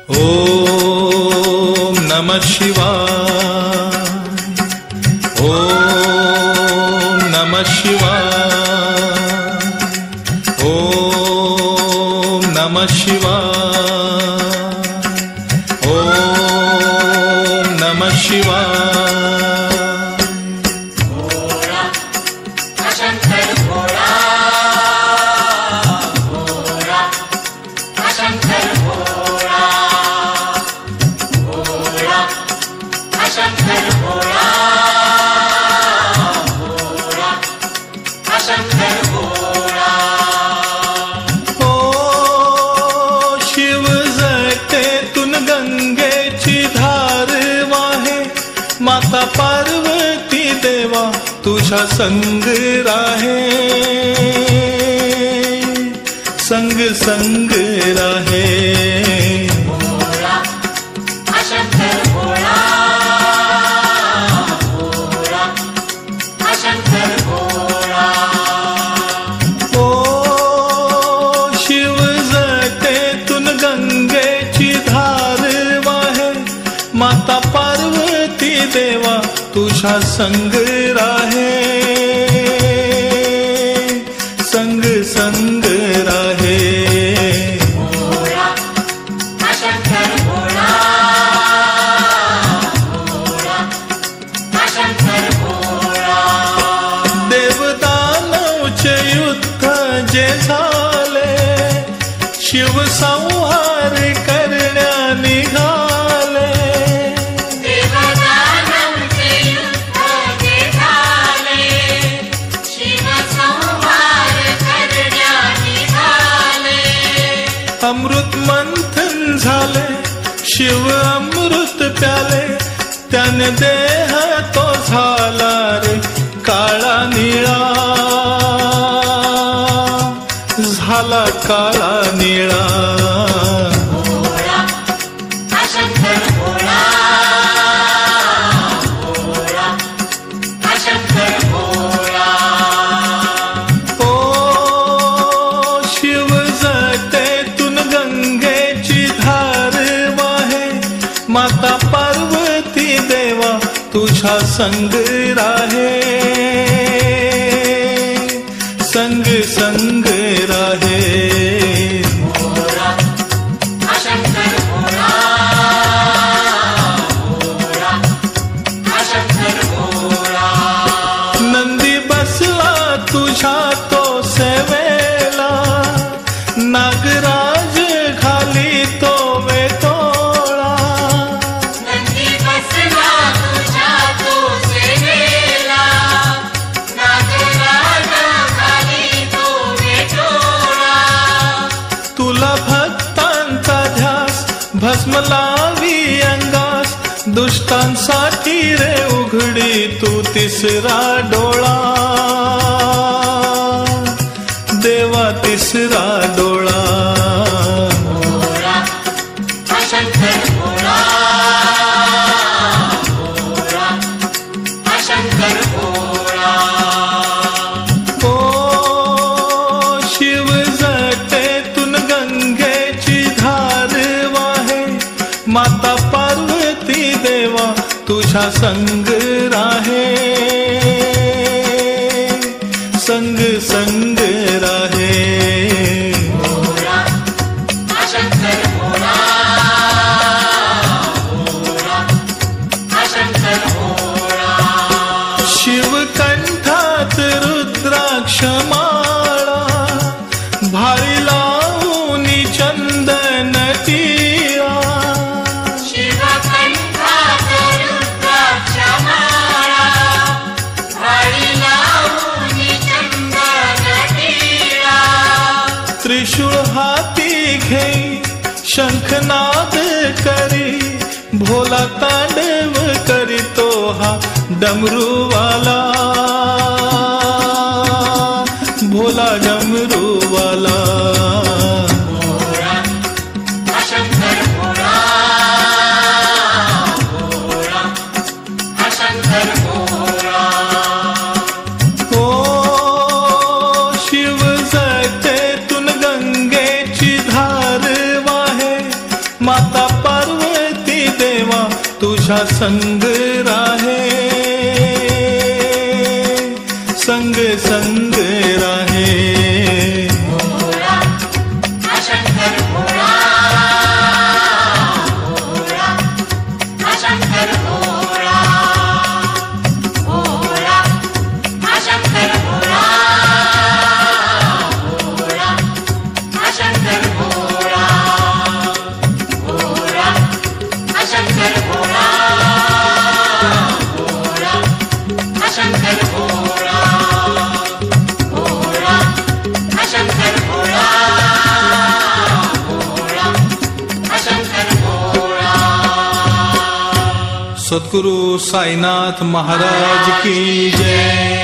ओम नमः शिवाय, ओम नमः शिवाय, ओम नमः शिवाय, ओम नमः शिवाय। माता पार्वती देवा तुझा संग राहे, संग संग राहे। भोळा हा शंकर भोळा, भोळा हा शंकर भोळा। ओ शिव जटेतून गंगेची धार वाहे, माता पार्वती देवा तुझा संग राहे, संग संग राहे। भोळा हा शंकर भोळा, भोळा हा शंकर भोळा। देवदानवचे युद्ध जे झाले, शिव संहार करण्या निघाले। अमृत मंथन झाले, शिव अमृत प्याले, त्याने देह तो झाला रे काळा निळा, झाला काळा निळा। भोळा हा शंकर भोळा, भोळा हा शंकर भोळा। ओ शिव जटेतून गंगेची धार वाहे, माता पार्वती देवा तुझा संग राहे, संग संग राहे। भोळा हा शंकर भोळा, भोळा हा शंकर भोळा। नंदी बसला तुझ्या तो सेवेला, नागराज खाली तो वेतोळा। नंदी बसला तुझ्या तो सेवेला, नागराज खाली तो वेटोळा। तुला भक्तांचा ध्यास भस्म लावी अंगास, दुष्टांसाठी रे उघडी तू तिसरा डोळा, देवा तिसरा डोळा। भोळा हा शंकर भोळा, भोळा हा शंकर भोळा। ओ शिव जटेतून गंगेची धार वाहे, माता पार्वती देवा तुझा संग राहे, संग संग राहे। भोळा हा शंकर भोळा, भोळा हा शंकर भोळा। शिव कंठात रुद्राक्ष माळा, भारी लावूनी चंदन टिळा। शिवकंठात रुद्राक्ष माळा, भारी लावूनी चंदन टिळा। त्रिशूळ हाती घेई शंखनाद करी, भोला तांडव करीतो हा डमरूवाला, भोला डमरूवाला। भोळा हा शंकर भोळा, भोळा हा शंकर भोळा। ओ शिव जटेतून गंगेची धार वाहे, माता पुरुषा संग राहे, संग संग राहे। भोळा हा शंकर भोळा, भोळा हा शंकर भोळा, भोळा हा शंकर भोळा, भोळा हा शंकर भोळा, भोळा हा शंकर भोळा, भोळा हा शंकर भोळा, भोळा हा शंकर भोळा, भोळा हा शंकर भोळा। सद्गुरु साईनाथ महाराज की जय।